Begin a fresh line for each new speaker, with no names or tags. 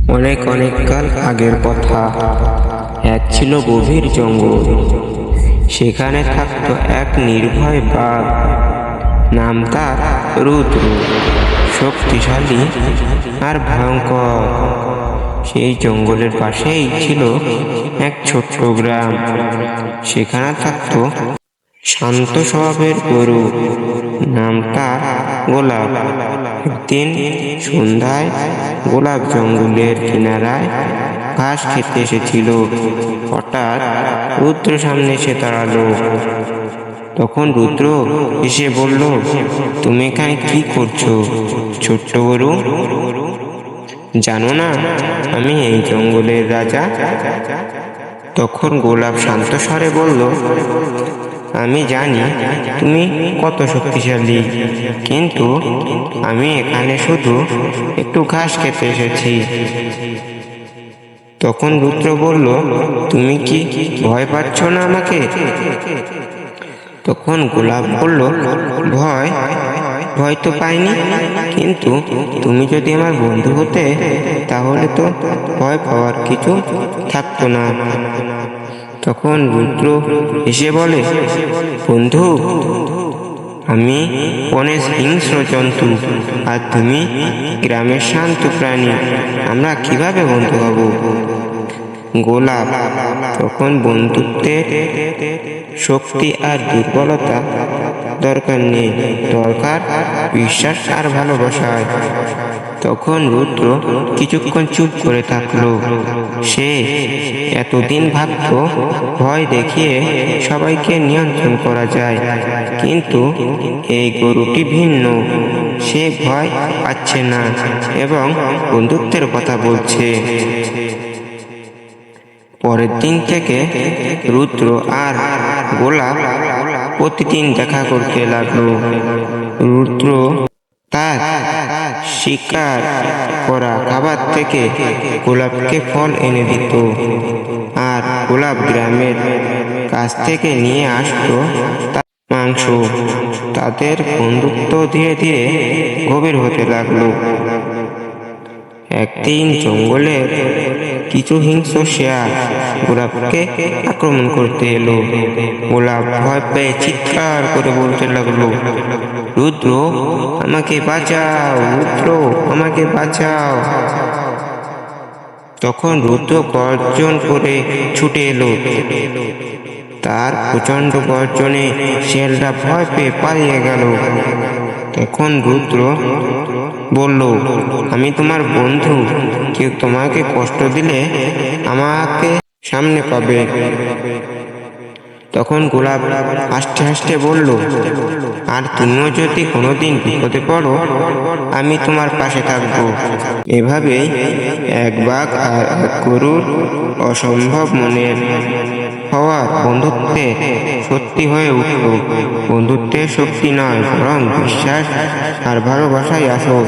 অনেক অনেক কাল আগের কথা। এক ছিল গভীর জঙ্গল। সেখানে থাকতো এক নির্ভয় বাঘ। নাম তার রুদ্র। শক্তিশালী আর ভয়ঙ্কর। সেই জঙ্গলের পাশেই ছিল এক ছোট্ট গ্রাম। সেখানে থাকতো শান্ত স্বভাবের গরু। নাম তার গোলাপ। একদিন সন্ধ্যায় গোলাপ জঙ্গলের কিনারায় ঘাস খেতে এসেছিল। হঠাৎ রুদ্র সামনে এসে দাঁড়ালো। তখন রুদ্র এসে বলল, তুমি এখানে কি করছো ছোট্ট গরু? জানো না আমি এই জঙ্গলের রাজা? তখন গোলাপ শান্ত স্বরে বলল, আমি জানি তুমি কত শক্তিশালী, কিন্তু আমি এখানে শুধু একটু ঘাস খেতে এসেছি। তখন রুদ্র বলল, তুমি কি ভয় পাচ্ছ না আমাকে? তখন গোলাপ বলল, ভয় ভয় তো পাইনি, কিন্তু তুমি যদি আমার বন্ধু হতে তাহলে তো ভয় পাওয়ার কিছু থাকতো না। তখন রুদ্র এসে বলে, বন্ধু, আমি বনের হিংস্র জন্তু, আর তুমি গ্রামের শান্ত প্রাণী। আমরা কিভাবে বন্ধু হব? গোলাপ তখন বন্ধুত্বের শক্তি আর দুর্বলতা দরকার নেই, দরকার বিশ্বাস আর ভালোবাসায়। তখন রুদ্র কিছুক্ষণ চুপ করে থাকলো। সে এতদিন ভাবত ভয় দেখিয়ে সবাইকে নিয়ন্ত্রণ করা যায়, কিন্তু এই গরুটি ভিন্ন। সে ভয় পাচ্ছে না এবং বন্ধুত্বের কথা বলছে। পরের দিন থেকে রুদ্র আর গোলাপ প্রতিদিন দেখা করতে লাগলো। রুদ্র তার শিকার করা খাবার থেকে গোলাপকে ফল এনে দিত, আর গোলাপ গ্রামের কাছ থেকে নিয়ে আসতো তার মাংস। তাদের বন্ধুত্ব ধীরে ধীরে গভীর হতে লাগলো। একদিন জঙ্গলের কিছু হিংস্র শেয়াল গোলাপকে আক্রমণ করতে এলো। গোলাপ ভয় পেয়ে চিৎকার করে বলতে লাগলো, রুদ্র আমাকে বাঁচাও, রুদ্র আমাকে বাঁচাও। তখন রুদ্র গর্জন করে ছুটে এলো। তার প্রচন্ড গর্জনে শেয়ালটা ভয় পেয়ে পালিয়ে গেল। তখন রুদ্র বলল, আমি তোমার বন্ধু, কেউ তোমাকে কষ্ট দিলে আমাকে সামনে পাবে। তখন গোলাপ হাসতে হাসতে বলল, আর তুমিও যদি কোনোদিন বিপদে পড়ো, আমি তোমার পাশে থাকবো। এভাবেই এক বাঘ আর এক গরুর অসম্ভব মনের হওয়ার বন্ধুত্বে সত্যি হয়ে উঠল। বন্ধুত্বের শক্তি নয়, বরং বিশ্বাস আর ভালোবাসাই আসল।